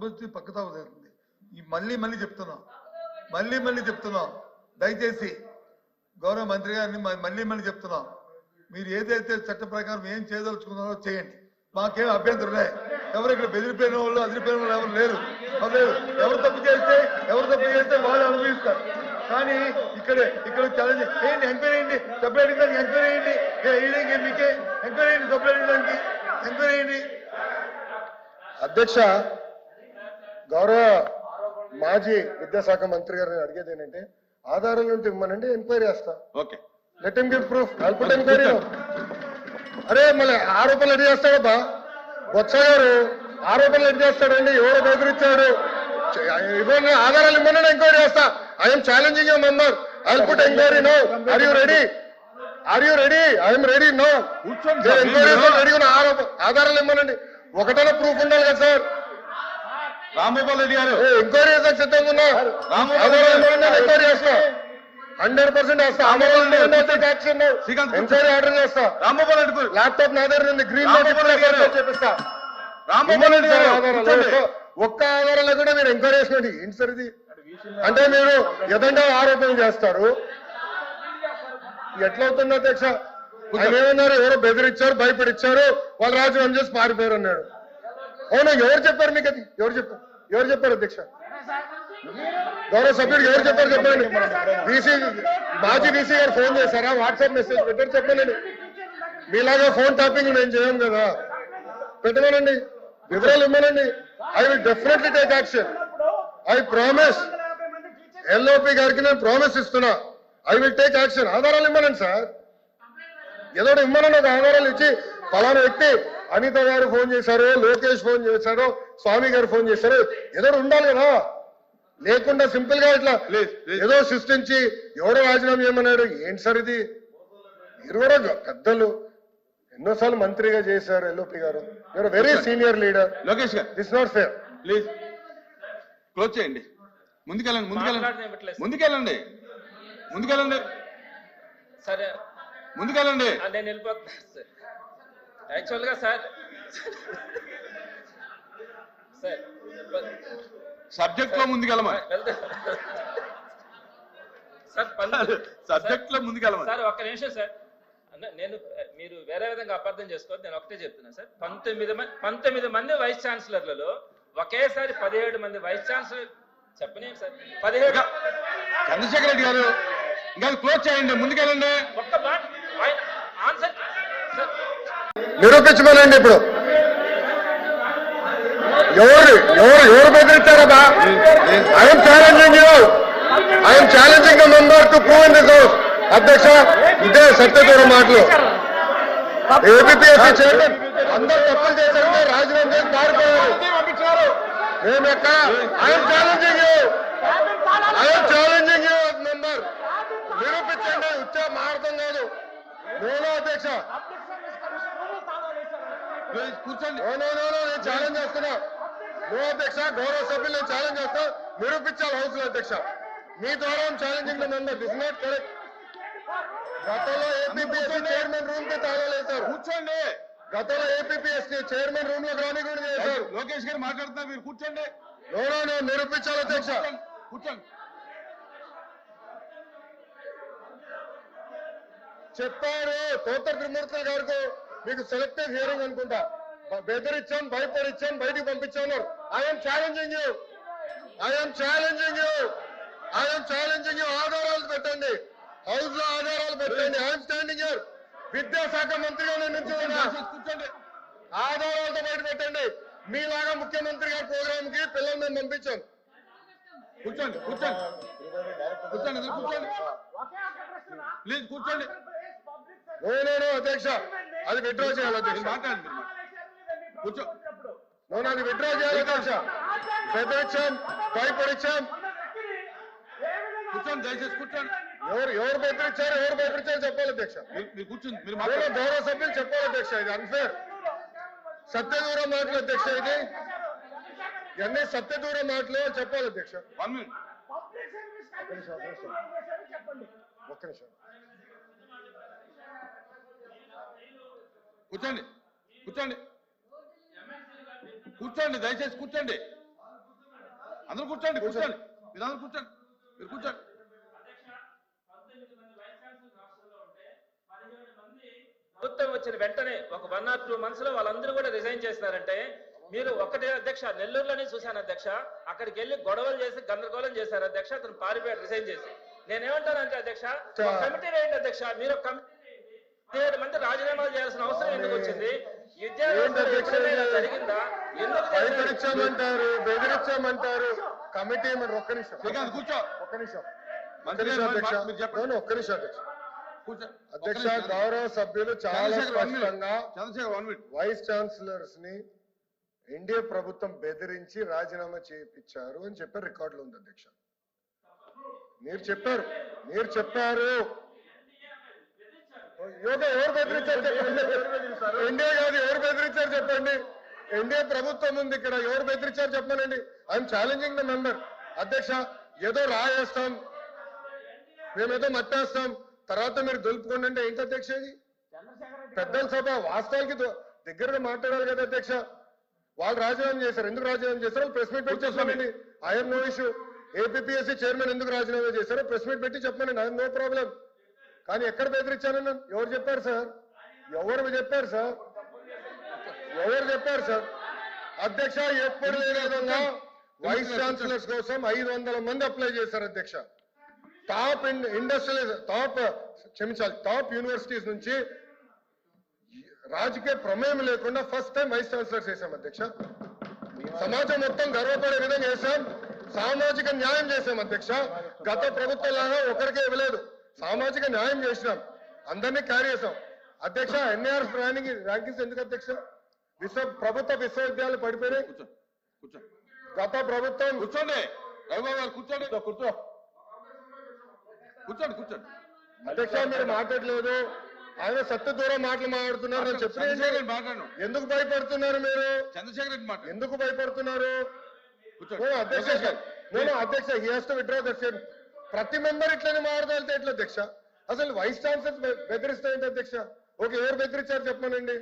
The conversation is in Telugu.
పబ్లిసిటీ పక్కతా అవుతుంది. ఈ మళ్ళీ చెప్తున్నాం దయచేసి గౌరవ మంత్రి గారిని మళ్ళీ చెప్తున్నాం, మీరు ఏదైతే చట్ట ప్రకారం ఏం చేయదలుచుకున్నారో చేయండి, మాకేం అభ్యంతరం లే. ఎవరు ఇక్కడ బెదిరిపోయిన వాళ్ళు అదిరిపోయిన వాళ్ళు ఎవరు లేరు. ఎవరు తప్పు చేస్తే వాళ్ళు అనుభవిస్తారు. కానీ ఇక్కడ ఛాలెంజ్ ఏంటి, ఎంక్వైరీ అయ్యండి, సపరేట్ దానికి ఎంక్వైరీ అయ్యండి, మీకే ఎంక్వైరీ అయ్యండి, సపరేట్ దానికి ఎంక్వైరీ అయ్యండి. అధ్యక్ష, గౌరవ మాజీ విద్యాశాఖ మంత్రి గారిని అడిగేది ఏంటంటే ఆధారాలు ఉంటే ఇవ్వమనండి, ఎంక్వైరీ చేస్తా. Okay, let him give proof, I'll put enquiry. అరే మళ్ళీ ఆరోపణలు ఎన్ని చేస్తాడబ్బా బొత్స గారు, ఆరోపణలు ఎన్ని చేస్తాడండి, ఎవరు బెదిరించాడు, ఇవ్వండి ఆధారాలు ఇవ్వమని ఎంక్వైరీ చేస్తా. I'm challenging you member, I'll put enquiry now. Are you ready? I'm ready now. Enquiry ready ఉన్న ఆధారాలు ఇవ్వమనండి. ఒకటైనా ప్రూఫ్ ఉండాలి కదా సార్. రాంగోపాల్ రెడ్డి గారు ఎంక్వైరీ చేసాక సిద్ధంగా ఉన్నా, ఎంక్వైరీ చేస్తా, 100% వేస్తా. ఎంక్వైరీ ఆర్డర్ చేస్తా. రాంగోపాల్ రెడ్డి ల్యాప్టాప్ నా దగ్గర ఉంది, గ్రీన్ చేపిస్తా. రాంగోపాల్ రెడ్డి గారు ఒక్క ఆధారాలు కూడా మీరు ఎంక్వైరీ చేసినట్టు ఏంటి సార్ ఇది? అంటే మీరు ఎదంగా ఆరోపణలు చేస్తారు, ఎట్లవుతుంది అధ్యక్ష? ఆయన ఏమన్నారు, ఎవరో బెదిరించారు, భయపడిచ్చారు, వాళ్ళు రాజీనామా చేసి పారిపోయారు అన్నాడు. అవును, ఎవరు చెప్పారు మీకు అది? ఎవరు చెప్పారు అధ్యక్ష? గౌరవ సభ్యుడు ఎవరు చెప్పారు చెప్పండి. మాజీ వీసీ గారు ఫోన్ చేశారా, వాట్సాప్ మెసేజ్ పెట్టారు చెప్పండి. మీలాగా ఫోన్ టాపింగ్ నేను చేయం కదా, పెట్టమనండి, వివరాలు ఇవ్వనండి. I will definitely take action. I promise, LOP గారికి నేను ప్రామిస్ ఇస్తున్నా, ఐ విల్ టేక్ యాక్షన్. ఆధారాలు ఇవ్వనండి సార్, ఏదో ఇవ్వనండి. ఒక ఆధారాలు ఇచ్చి ఫలానా వ్యక్తి అనిత గారు ఫోన్ చేశారు, లోకేష్ ఫోన్ చేశారు, స్వామి గారు ఫోన్ చేశారు, ఏదో ఉండాలి కదా. లేకుండా సింపుల్ గా ఇట్లా ఏదో సృష్టించి ఎవడో రాజీనామా చేయమన్నాడు ఏంటి సార్ ఇది? మీరు కూడా పెద్దలు, ఎన్నోసార్లు మంత్రిగా చేశారు LOP garu, you are very senior leader. Lokesh garu this not fair. Please close చేయండి, ముందుకెళ్ళండి సరే ముందుకెళ్ళండి. నేను వెళ్ళిపోతున్నా సార్. యాక్చువల్గా సార్ సబ్జెక్ట్ లో ముందుకెళ్ళమని సబ్జెక్ట్ లో ముందుకెళ్ళమని సార్. ఒక్క నిమిషం సార్, నేను మీరు వేరే విధంగా అపార్థం చేసుకోవద్దు, నేను ఒకటే చెప్తున్నా సార్. 19 మంది వైస్ ఛాన్సలర్లలో ఒకేసారి 17 మంది వైస్ ఛాన్సలర్ చెప్పనే సార్. 17 చంద్రశేఖర్ రెడ్డి గారు ఇంకా క్లోజ్ చేయండి, ముందుకెళ్ళండి. ఒక్క మాట ఆన్సర్ సార్ నిరూపించమనండి. ఇప్పుడు ఎవరు బెదిరించారబ్బా? I'm challenging the member to prove in this house. అధ్యక్ష, ఇదే సత్యదూరం మాటలు. ఏపీఎస్సీ చైర్మన్ అందరూ తప్పులు చేశారంటే రాజీనామా చేసి పారిపోయారు. మేము ఎక్కడ? ఐఎమ్ ఛాలెంజింగ్ యూ మెంబర్, నిరూపించండి. ఉచ్చ మారతం కాదు. నేను అధ్యక్ష కూర్చోండి. నేను ఛాలెంజ్ చేస్తున్నా. నో అధ్యక్ష, గౌరవ సభ్యులు నేను ఛాలెంజ్ చేస్తా, నిరూపించాలి హౌస్ లో అధ్యక్ష. మీ ద్వారా challenging the member, this not correct. గతంలో ఏపీఎస్సీ చైర్మన్ రూమ్ కి తాళాలేశారు. కూర్చోండి. గతంలో ఏపీఎస్సీ చైర్మన్ రూమ్ లో రాని కూడా చేశారు. లోకేష్ గారు మాట్లాడుతున్నారు, మీరు కూర్చోండి. నేను నిరూపించాలి అధ్యక్ష. కూర్చోండి. చెప్పారు తోట త్రిమూర్తుల గారికి, మీకు సెలెక్టివ్ హియరింగ్ అనుకుంటా, బెదిరించాం, భయపడిచ్చాం, బయటికి పంపించాను. I'm challenging you. ఆధారాలు పెట్టండి, హౌస్ లో ఆధారాలు పెట్టండి. ఐఎమ్ స్టాండింగ్ హియర్, విద్యాశాఖ మంత్రిగా నేను నిల్చున్నా. కూర్చోండి. ఆధారాలతో బయట పెట్టండి. మీలాగా ముఖ్యమంత్రి గారి ప్రోగ్రామ్ కి పిల్లలు మేము పంపించాం. కూర్చోండి ప్లీజ్ కూర్చోండి. నేను అధ్యక్ష అది విత్డ్రా చేయాలి అధ్యక్ష. మాట్లాడండి. కూర్చో. అది విత్డ్రా చేయాలి అధ్యక్ష. బెదిరించాం, భయపడిచ్చాం. కూర్చోండి, దయచేసి కూర్చోండి. ఎవరు బెదిరించారు చెప్పాలి అధ్యక్ష. మీరు కూర్చోండి. మీరు గౌరవ సభ్యులు చెప్పాలి అధ్యక్ష. ఇది అన్ఫేర్, సత్యదూరం మాటలు అధ్యక్ష. ఇది ఇవన్నీ సత్యదూరం మాటలు చెప్పాలి అధ్యక్ష. 1 minute. ఒక్క నిమిషం. కూర్చోండి, దయచేసి కూర్చోండి. అందరూ కూర్చోండి కూర్చోండి మీరు అందరూ కూర్చోండి మీరు కూర్చోండి. ప్రభుత్వం వచ్చిన వెంటనే ఒక 1 or 2 months లో వాళ్ళందరూ కూడా రిజైన్ చేస్తారంటే మీరు ఒక్కటే అధ్యక్ష, నెల్లూరులోనే చూశాను అధ్యక్ష, అక్కడికి వెళ్ళి గొడవలు చేసి గందరగోళం చేశారు అధ్యక్ష, అతను పారిపోయాడు రిజైన్ చేసి. నేనేమంటానంటే అధ్యక్ష, కమిటీ వేయండి అధ్యక్ష, మీరు ఒక కమిటీ 17 మంది రాజీనామాలు చేయాల్సిన అవసరం ఎందుకు వచ్చింది? జరిగిందా? ఎందుకు బెదిరించామంటారు బెదిరించామంటారు కమిటీ మరి ఒక్క నిమిషం కూర్చో ఒక్క నిమిషం మంత్రి గారు అధ్యక్ష మీరు చెప్పండి. ఒక్క నిమిషం అధ్యక్ష కూర్చో అధ్యక్ష గౌరవ సభ్యులు చాలా స్పష్టంగా చంద్రశేఖర్ 1 minute. వైస్ ఛాన్సలర్స్ ని ఎన్డీఏ ప్రభుత్వం బెదిరించి రాజీనామా చేయించారు అని చెప్పారు, రికార్డులో ఉంది అధ్యక్ష. మీరు చెప్పారు ఎవరు బెదిరించారు చెప్పండి. ఎన్డీఏ కాదు, ఎవరు బెదిరించారు చెప్పండి. ఎన్డీఏ ప్రభుత్వం ఉంది ఇక్కడ, ఎవరు బెదిరించారు చెప్పనండి. I'm challenging the member. అధ్యక్ష, ఏదో రాయేస్తాం, మేమేదో మట్టేస్తాం, తర్వాత మీరు దులుపుకోండి అంటే ఏంటి అధ్యక్ష? ఇది పెద్దల సభ, వాస్తవానికి దగ్గరగా మాట్లాడాలి కదా అధ్యక్ష. వాళ్ళు రాజీనామా చేశారు, ఎందుకు రాజీనామా చేశారో ప్రెస్ మీట్ పెట్టి చెప్పండి. I'm no issue. APSC chairman ఎందుకు రాజీనామా చేశారో ప్రెస్ మీట్ పెట్టి చెప్పండి, ఐఎమ్ నో ప్రాబ్లం. కానీ ఎక్కడ బెదిరించానని ఎవరు చెప్పారు సార్? ఎవరు చెప్పారు సార్? అధ్యక్ష, ఎప్పుడు లేని విధంగా వైస్ ఛాన్సలర్స్ కోసం 500 మంది అప్లై చేశారు అధ్యక్ష. టాప్ యూనివర్సిటీస్ నుంచి రాజకీయ ప్రమేయం లేకుండా ఫస్ట్ టైం వైస్ ఛాన్సలర్స్ చేశాం అధ్యక్ష. సమాజం మొత్తం గర్వపడే విధంగా చేశాం, సామాజిక న్యాయం చేశాం అధ్యక్ష. గత ప్రభుత్వంలాగా ఒకరికే ఇవ్వలేదు, సామాజిక న్యాయం చేసినాం, అందరినీ క్యారీ చేశాం అధ్యక్ష. ఎన్ఏఆర్ ర్యాంకింగ్స్ ఎందుకు అధ్యక్ష? ప్రభుత్వ విశ్వవిద్యాలయాలు పడిపోయినాయి. కూర్చో గత ప్రభుత్వం కూర్చోండి, రవిబాబు గారు కూర్చోండి కూర్చోండి. అధ్యక్ష, మీరు మాట్లాడలేదు, ఆయన సత్య దూరం మాటలు మాట్లాడుతున్నారు అని చెప్పి మాట్లాడు. ఎందుకు భయపడుతున్నారు మీరు? చంద్రశేఖర్ రెడ్డి మాట్లాడు. ఎందుకు భయపడుతున్నారు? అధ్యక్ష, he has to withdraw the statement. ప్రతి మెంబర్ ఇట్లనే మాట్లాడితే ఎట్లా అధ్యక్ష? అసలు వైస్ ఛాన్సలర్ బెదిరిస్తాయంటే అధ్యక్ష? ఓకే, ఎవరు బెదిరించారు చెప్పమనండి.